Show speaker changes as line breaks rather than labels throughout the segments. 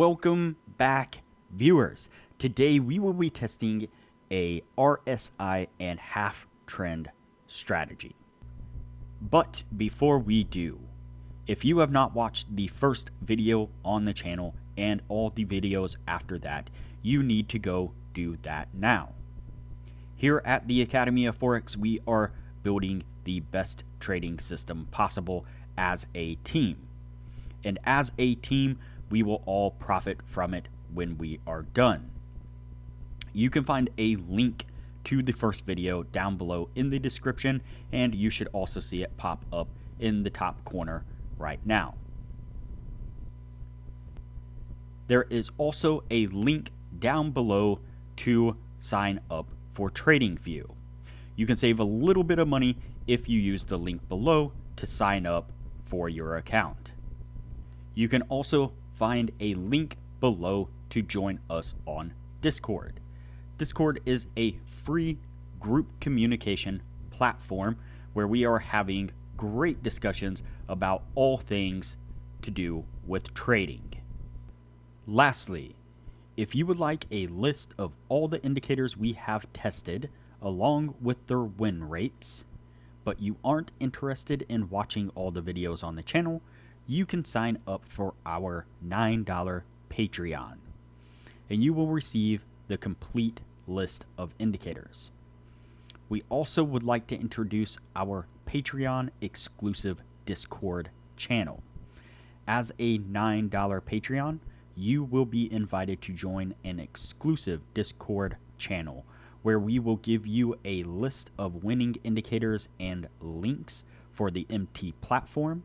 Welcome back, viewers. Today we will be testing a RSI and half trend strategy. But before we do, if you have not watched the first video on the channel and all the videos after that, you need to go do that now. Here at the Academy of Forex, we are building the best trading system possible as a team. And as a team, we will all profit from it when we are done. You can find a link to the first video down below in the description, and you should also see it pop up in the top corner right now. There is also a link down below to sign up for TradingView. You can save a little bit of money if you use the link below to sign up for your account. You can also find a link below to join us on Discord. Discord is a free group communication platform where we are having great discussions about all things to do with trading. Lastly, if you would like a list of all the indicators we have tested along with their win rates, but you aren't interested in watching all the videos on the channel, you can sign up for our $9 Patreon, and you will receive the complete list of indicators. We also would like to introduce our Patreon exclusive Discord channel. As a $9 Patreon, you will be invited to join an exclusive Discord channel where we will give you a list of winning indicators and links for the MT platform,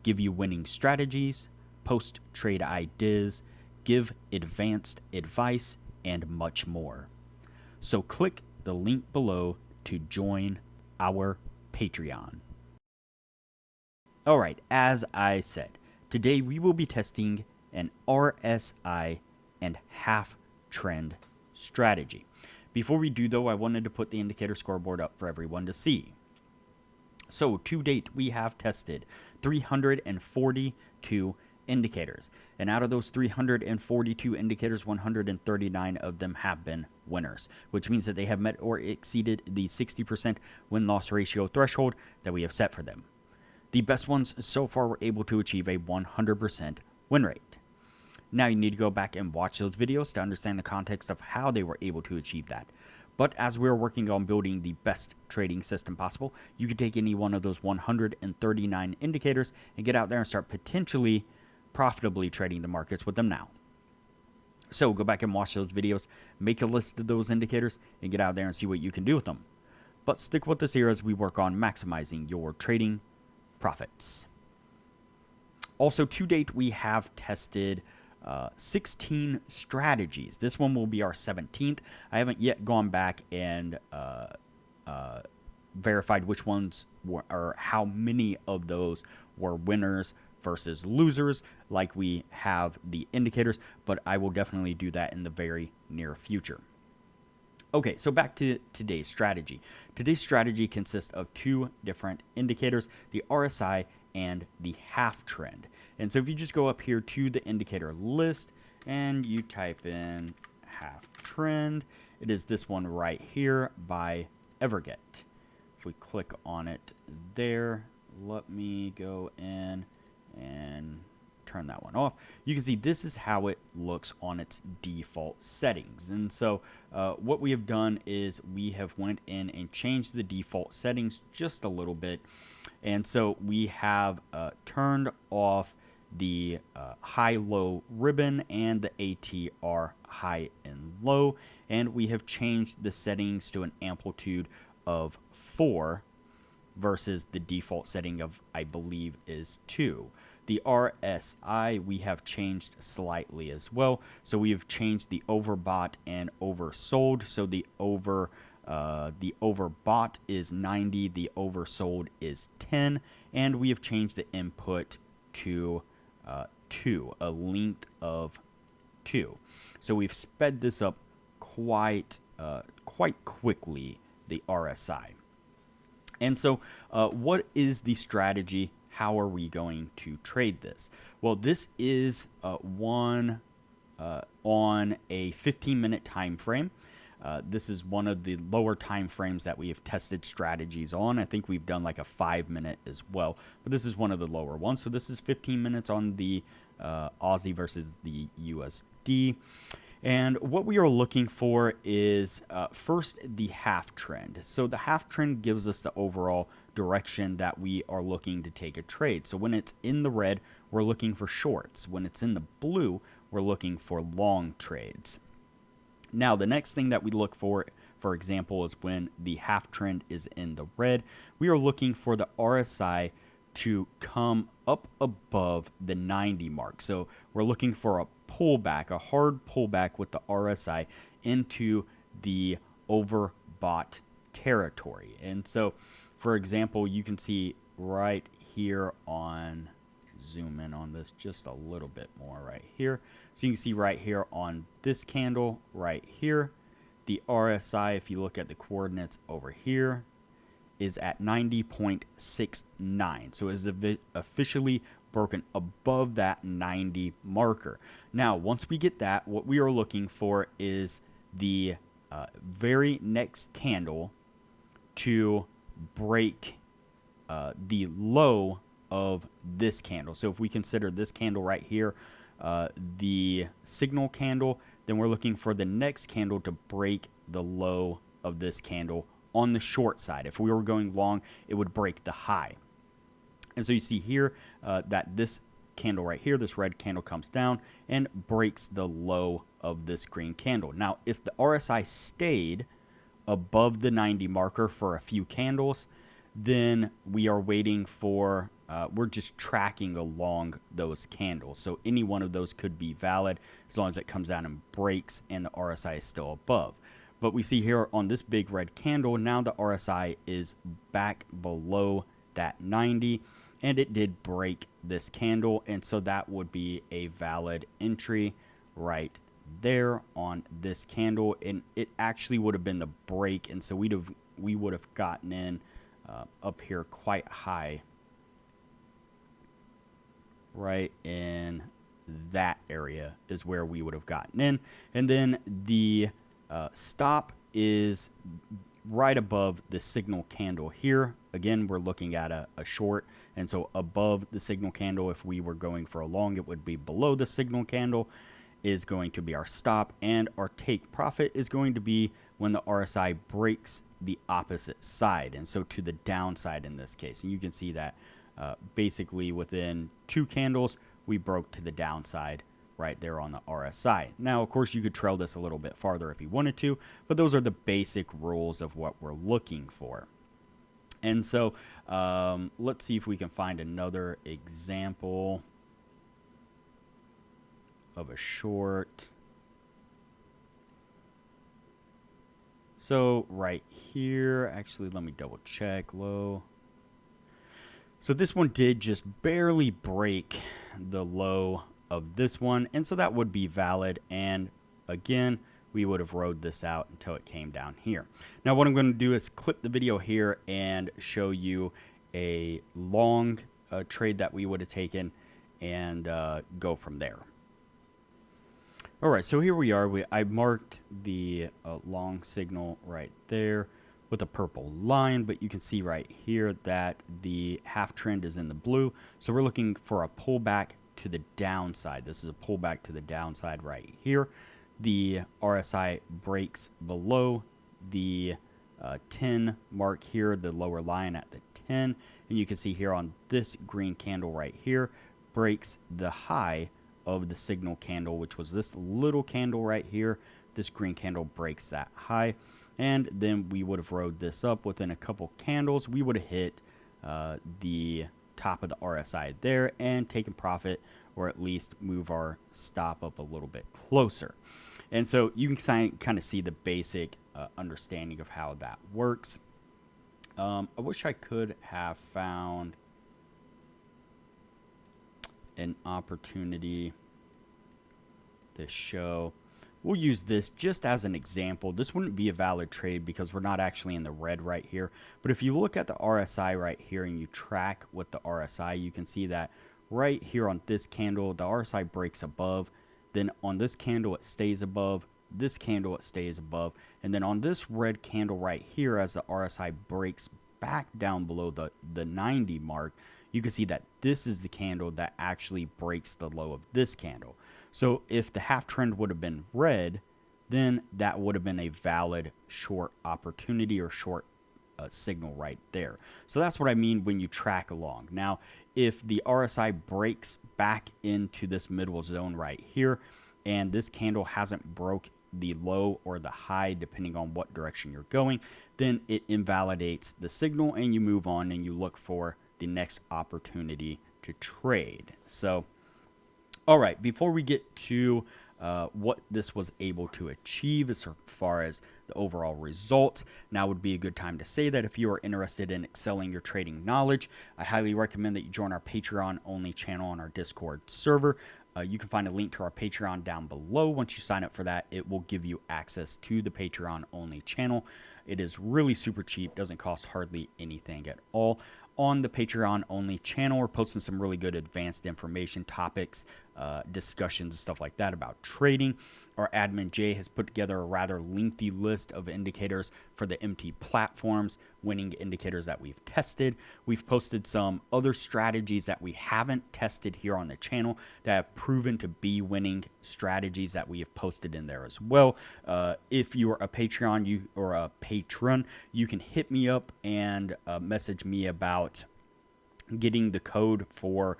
give you winning strategies, post trade ideas, give advanced advice, and much more. So click the link below to join our Patreon. Alright, as I said, today we will be testing an RSI and half trend strategy. Before we do though, I wanted to put the indicator scoreboard up for everyone to see. So to date, we have tested 342 indicators. And out of those 342 indicators, 139 of them have been winners, which means that they have met or exceeded the 60% win-loss ratio threshold that we have set for them. The best ones so far were able to achieve a 100% win rate. Now you need to go back and watch those videos to understand the context of how they were able to achieve that. But as we're working on building the best trading system possible, you can take any one of those 139 indicators and get out there and start potentially profitably trading the markets with them now. So go back and watch those videos, make a list of those indicators, and get out there and see what you can do with them. But stick with us here as we work on maximizing your trading profits. Also, to date, we have tested 16 strategies. This one will be our 17th. I haven't yet gone back and verified which ones were, or how many of those were winners versus losers like we have the indicators, but I will definitely do that in the very near future. Okay, so back to today's strategy. Today's strategy consists of two different indicators, the RSI and the half trend. And so if you just go up here to the indicator list and you type in half trend, it is this one right here by Everget. If we click on it there, let me go in and turn that one off. You can see this is how it looks on its default settings. And so what we have done is we have went in and changed the default settings just a little bit. And so we have turned off the high-low ribbon and the ATR high and low, and we have changed the settings to an amplitude of 4 versus the default setting of, I believe, is 2. The RSI we have changed slightly as well, so we have changed the overbought and oversold. So the overbought is 90, the oversold is 10, and we have changed the input to 2, a length of 2. So we've sped this up quite quickly, the RSI. And so what is the strategy? How are we going to trade this? Well, this is one on a 15-minute time frame. This is one of the lower time frames that we have tested strategies on. I think we've done like a 5-minute as well, but this is one of the lower ones. So this is 15 minutes on the Aussie versus the USD. And what we are looking for is first the half trend. So the half trend gives us the overall direction that we are looking to take a trade. So when it's in the red, we're looking for shorts. When it's in the blue, we're looking for long trades. Now, the next thing that we look for example, is when the half trend is in the red, we are looking for the RSI to come up above the 90 mark. So we're looking for a pullback, a hard pullback with the RSI into the overbought territory. And so, for example, you can see right here on, zoom in on this just a little bit more right here. So you can see right here on this candle right here, the RSI, if you look at the coordinates over here, is at 90.69. So it is officially broken above that 90 marker. Now, once we get that, what we are looking for is the very next candle to break the low of this candle. So if we consider this candle right here the signal candle, then we're looking for the next candle to break the low of this candle on the short side. If we were going long, it would break the high. And so you see here that this candle right here, this red candle, comes down and breaks the low of this green candle. Now, if the RSI stayed above the 90 marker for a few candles, then we are waiting for, we're just tracking along those candles. So any one of those could be valid as long as it comes down and breaks and the RSI is still above. But we see here on this big red candle, now the RSI is back below that 90, and it did break this candle. And so that would be a valid entry right there on this candle. And it actually would have been the break. And so we would have gotten in up here quite high, right in that area is where we would have gotten in. And then the stop is right above the signal candle here. Again, we're looking at a short, and so above the signal candle, if we were going for a long, it would be below the signal candle is going to be our stop, and our take profit is going to be when the RSI breaks the opposite side, and so to the downside in this case. And you can see that basically within 2 candles, we broke to the downside right there on the RSI. Now, of course, you could trail this a little bit farther if you wanted to, but those are the basic rules of what we're looking for. And so let's see if we can find another example of a short. So right here, actually, let me double check low. So this one did just barely break the low of this one, and so that would be valid. And again, we would have rode this out until it came down here. Now what I'm going to do is clip the video here and show you a long trade that we would have taken and go from there. All right, so here we are. I marked the long signal right there with a purple line, but you can see right here that the half trend is in the blue. So we're looking for a pullback to the downside. This is a pullback to the downside right here. The RSI breaks below the 10 mark here, the lower line at the 10. And you can see here on this green candle right here, breaks the high of the signal candle, which was this little candle right here. This green candle breaks that high, and then we would have rode this up within a couple candles. We would have hit the top of the RSI there and taken profit, or at least move our stop up a little bit closer. And so you can kind of see the basic understanding of how that works. I wish I could have found an opportunity to show. We'll use this just as an example. This wouldn't be a valid trade because we're not actually in the red right here. But if you look at the RSI right here and you track with the RSI, you can see that right here on this candle, the RSI breaks above Then on this candle, it stays above. This candle, it stays above. And then on this red candle right here, as the RSI breaks back down below the 90 mark, you can see that this is the candle that actually breaks the low of this candle. So if the half trend would have been red, then that would have been a valid short opportunity or short signal right there. So that's what I mean when you track along. Now, if the RSI breaks back into this middle zone right here, and this candle hasn't broke the low or the high, depending on what direction you're going, then it invalidates the signal and you move on and you look for the next opportunity to trade. So, all right, before we get to what this was able to achieve as far as the overall results, now would be a good time to say that if you are interested in excelling your trading knowledge, I highly recommend that you join our Patreon only channel on our Discord server. You can find a link to our Patreon down below. Once you sign up for that, it will give you access to the Patreon only channel. It is really super cheap, doesn't cost hardly anything at all. On the Patreon only channel, we're posting some really good advanced information topics, discussions, stuff like that about trading. Our admin Jay has put together a rather lengthy list of indicators for the MT platforms, winning indicators that we've tested. We've posted some other strategies that we haven't tested here on the channel that have proven to be winning strategies that we have posted in there as well. If you are a Patreon or a patron, you can hit me up and message me about getting the code for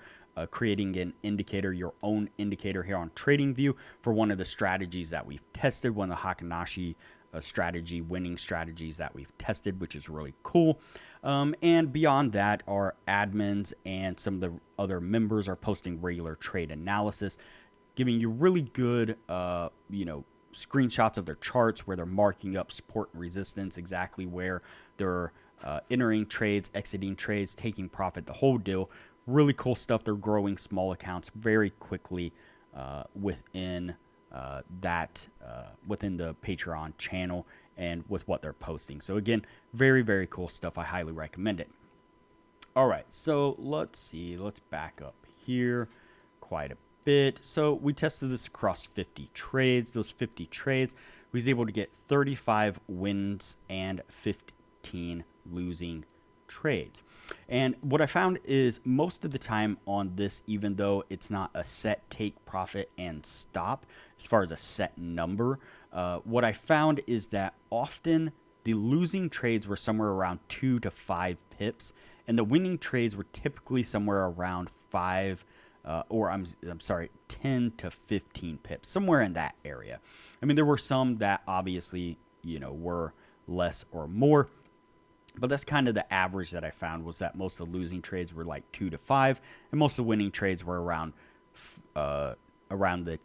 creating an indicator, your own indicator here on TradingView for one of the strategies that we've tested, one of the Hakanashi strategy winning strategies that we've tested, which is really cool. And beyond that, our admins and some of the other members are posting regular trade analysis, giving you really good, screenshots of their charts where they're marking up support and resistance, exactly where they're entering trades, exiting trades, taking profit, the whole deal. Really cool stuff. They're growing small accounts very quickly within within the Patreon channel and with what they're posting. So again, very, very cool stuff. I highly recommend it. All right, so let's see. Let's back up here quite a bit. So we tested this across 50 trades. Those 50 trades, we was able to get 35 wins and 15 losing trades. And what I found is most of the time on this, even though it's not a set take profit and stop as far as a set number, what I found is that often the losing trades were somewhere around 2 to 5 pips, and the winning trades were typically somewhere around 10 to 15 pips, somewhere in that area. I mean, there were some that obviously, were less or more, but that's kind of the average that I found, was that most of the losing trades were like 2 to 5, and most of the winning trades were around the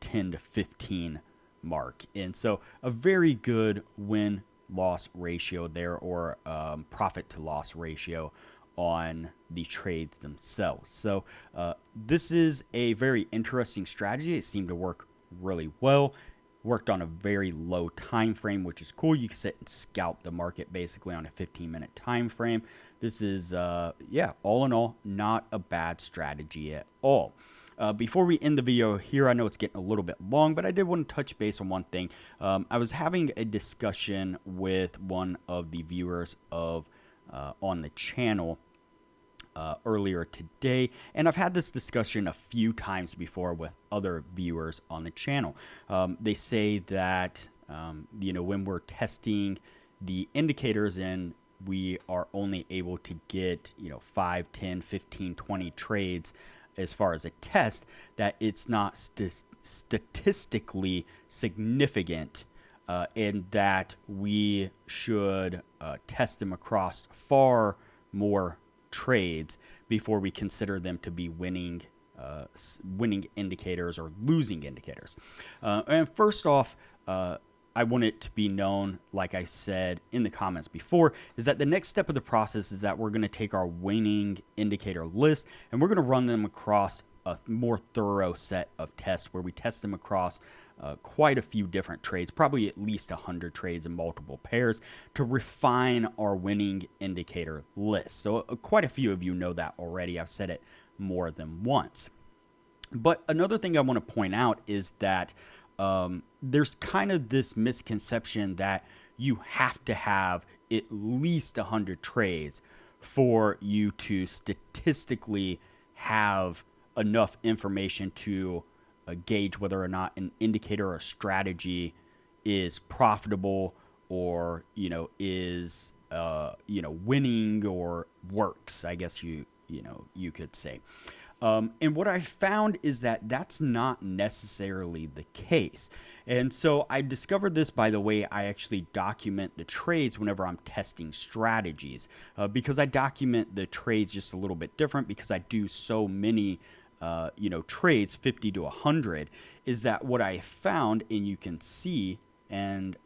10 to 15 mark. And so a very good win-loss ratio there, or profit to loss ratio on the trades themselves. So this is a very interesting strategy. It seemed to work really well. Worked on a very low time frame, which is cool. You can sit and scalp the market basically on a 15-minute time frame. This is all in all, not a bad strategy at all. Before we end the video here, I know it's getting a little bit long, but I did want to touch base on one thing. I was having a discussion with one of the viewers of on the channel earlier today, and I've had this discussion a few times before with other viewers on the channel. They say that when we're testing the indicators and we are only able to get 5, 10, 15, 20 trades as far as a test, that it's not statistically significant, and that we should test them across far more trades before we consider them to be winning indicators or losing indicators. And first off, I want it to be known, like I said in the comments before, is that the next step of the process is that we're going to take our winning indicator list and we're going to run them across a more thorough set of tests where we test them across quite a few different trades, probably at least 100 trades in multiple pairs, to refine our winning indicator list. So quite a few of you know that already. I've said it more than once. But another thing I want to point out is that there's kind of this misconception that you have to have at least 100 trades for you to statistically have enough information to gauge whether or not an indicator or strategy is profitable or is winning or works, I guess you could say. And what I found is that that's not necessarily the case. And so I discovered this by the way I actually document the trades whenever I'm testing strategies, because I document the trades just a little bit different because I do so many trades 50 to 100, is that what I found, and you can see, and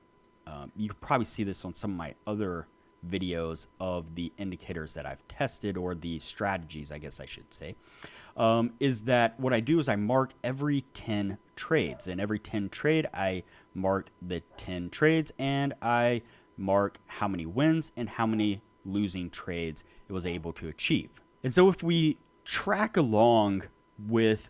you can probably see this on some of my other videos of the indicators that I've tested, or the strategies, I guess I should say, is that what I do is I mark every 10 trades. And every 10 trade, I mark the 10 trades, and I mark how many wins and how many losing trades it was able to achieve. And so if we track along with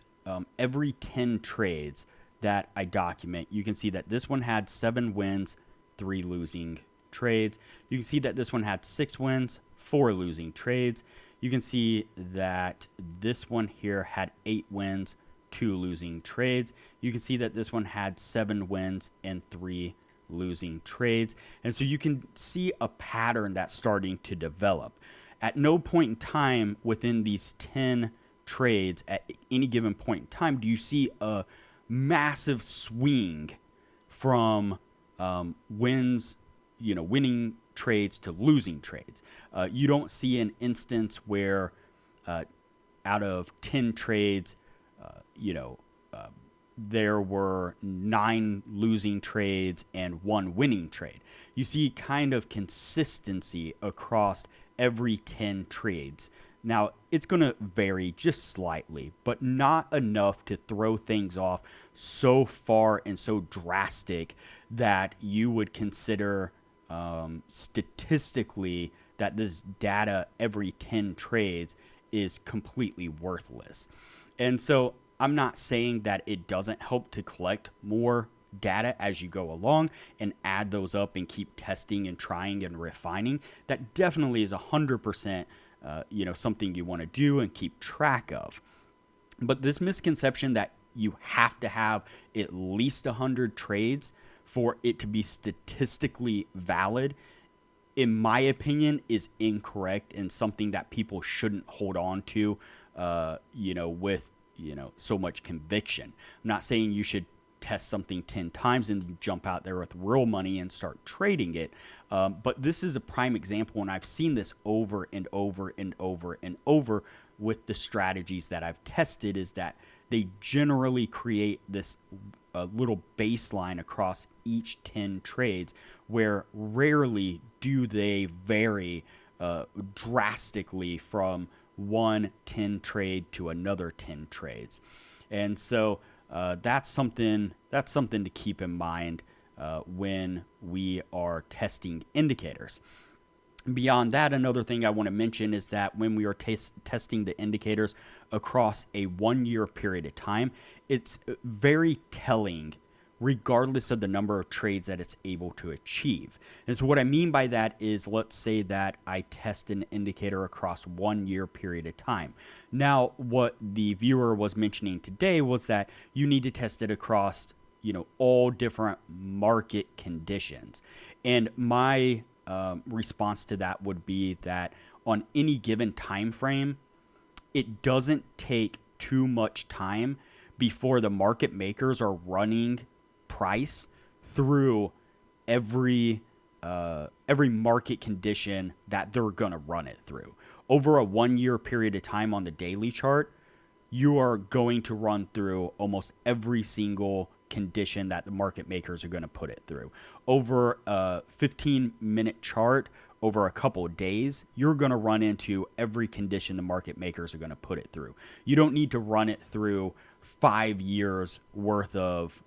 every 10 trades that I document, you can see that this one had 7 wins, 3 losing trades. You can see that this one had 6 wins, 4 losing trades. You can see that this one here had 8 wins, 2 losing trades. You can see that this one had 7 wins and 3 losing trades. And so you can see a pattern that's starting to develop. At no point in time within these 10 trades at any given point in time do you see a massive swing from winning trades to losing trades. You don't see an instance where out of 10 trades, there were 9 losing trades and 1 winning trade. You see kind of consistency across every 10 trades. Now, it's going to vary just slightly, but not enough to throw things off so far and so drastic that you would consider statistically that this data every 10 trades is completely worthless. And so I'm not saying that it doesn't help to collect more data as you go along and add those up and keep testing and trying and refining. That definitely is 100% something you want to do and keep track of. But this misconception that you have to have at least 100 trades for it to be statistically valid, in my opinion, is incorrect and something that people shouldn't hold on to, with so much conviction. I'm not saying you should test something 10 times and jump out there with real money and start trading it. But this is a prime example, and I've seen this over and over and over and over with the strategies that I've tested, is that they generally create this little baseline across each 10 trades where rarely do they vary drastically from one 10 trade to another 10 trades. And so that's something to keep in mind when we are testing indicators. Beyond that, another thing I want to mention is that when we are testing the indicators across a 1-year period of time, it's very telling regardless of the number of trades that it's able to achieve. And so what I mean by that is, let's say that I test an indicator across 1-year period of time. Now, what the viewer was mentioning today was that you need to test it across, all different market conditions. And my response to that would be that on any given time frame, it doesn't take too much time before the market makers are running price through every market condition that they're gonna run it through. Over a 1-year period of time on the daily chart, you are going to run through almost every single condition that the market makers are going to put it through. Over a 15-minute chart, over a couple of days, you're going to run into every condition the market makers are going to put it through. You don't need to run it through 5 years worth of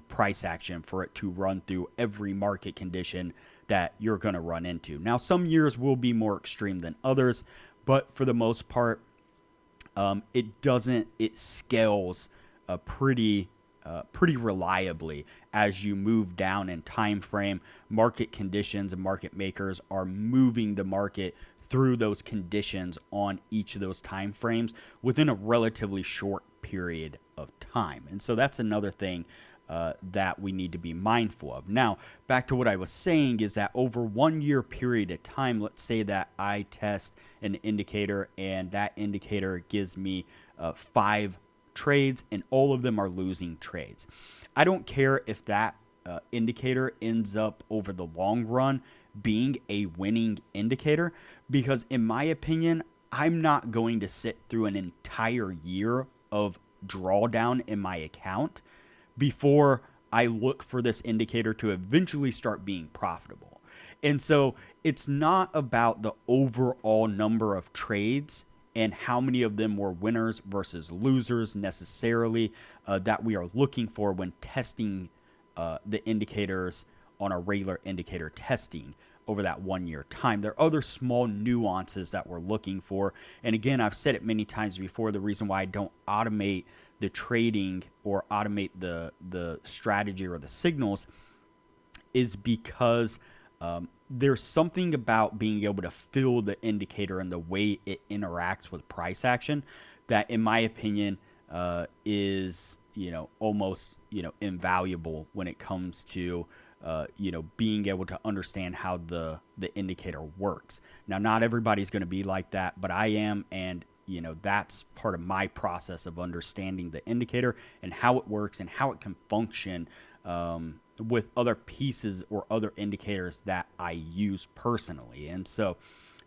price action for it to run through every market condition that you're going to run into. Now, some years will be more extreme than others, but for the most part, it scales pretty reliably as you move down in time frame. Market conditions and market makers are moving the market through those conditions on each of those time frames within a relatively short period of time. And so that's another thing that we need to be mindful of. Now, back to what I was saying is that over 1 year period of time, let's say that I test an indicator and that indicator gives me 5 trades and all of them are losing trades. I don't care if that indicator ends up over the long run being a winning indicator, because in my opinion, I'm not going to sit through an entire year of drawdown in my account before I look for this indicator to eventually start being profitable. And so it's not about the overall number of trades and how many of them were winners versus losers necessarily that we are looking for when testing the indicators on a regular indicator testing over that 1 year time. There are other small nuances that we're looking for. And again, I've said it many times before, the reason why I don't automate the trading or automate the strategy or the signals is because there's something about being able to feel the indicator and the way it interacts with price action that, in my opinion, is almost invaluable when it comes to being able to understand how the indicator works. Now, not everybody's going to be like that, but I am, and that's part of my process of understanding the indicator and how it works and how it can function with other pieces or other indicators that I use personally. And so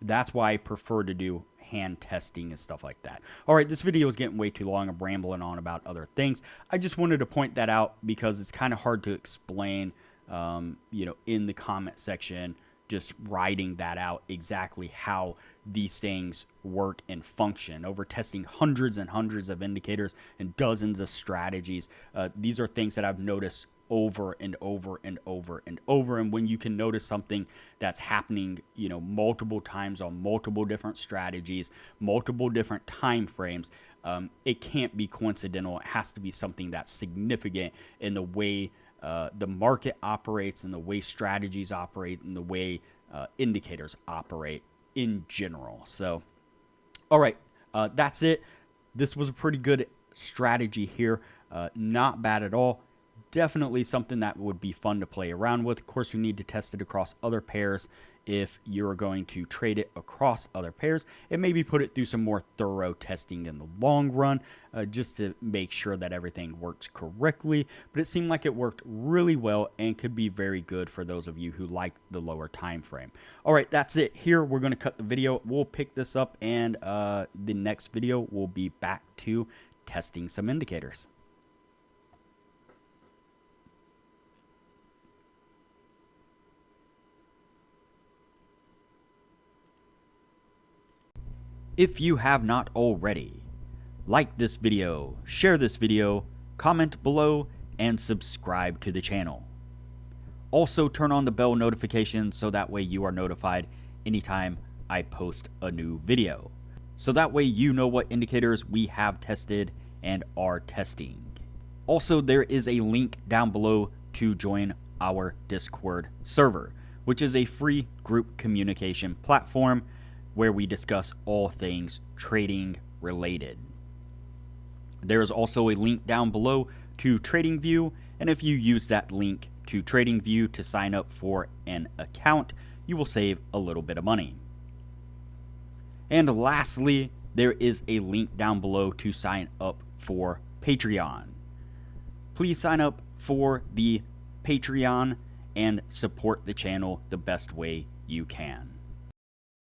that's why I prefer to do hand testing and stuff like that. All right, this video is getting way too long. I'm rambling on about other things. I just wanted to point that out because it's kind of hard to explain, in the comment section, just writing that out exactly how these things work and function. Over testing hundreds and hundreds of indicators and dozens of strategies, these are things that I've noticed over and over and over and over. And when you can notice something that's happening, multiple times on multiple different strategies, multiple different time frames, it can't be coincidental. It has to be something that's significant in the way the market operates and the way strategies operate and the way indicators operate in general. So, all right, that's it. This was a pretty good strategy here. Not bad at all. Definitely something that would be fun to play around with. Of course, you need to test it across other pairs if you're going to trade it across other pairs, and maybe put it through some more thorough testing in the long run just to make sure that everything works correctly. But it seemed like it worked really well and could be very good for those of you who like the lower time frame. All right, that's it here. We're going to cut the video. We'll pick this up, and the next video will be back to testing some indicators. If you have not already, like this video, share this video, comment below, and subscribe to the channel. Also, turn on the bell notification so that way you are notified anytime I post a new video. So that way you know what indicators we have tested and are testing. Also, there is a link down below to join our Discord server, which is a free group communication platform where we discuss all things trading related. There is also a link down below to TradingView, and if you use that link to TradingView to sign up for an account, you will save a little bit of money. And lastly, there is a link down below to sign up for Patreon. Please sign up for the Patreon and support the channel the best way you can.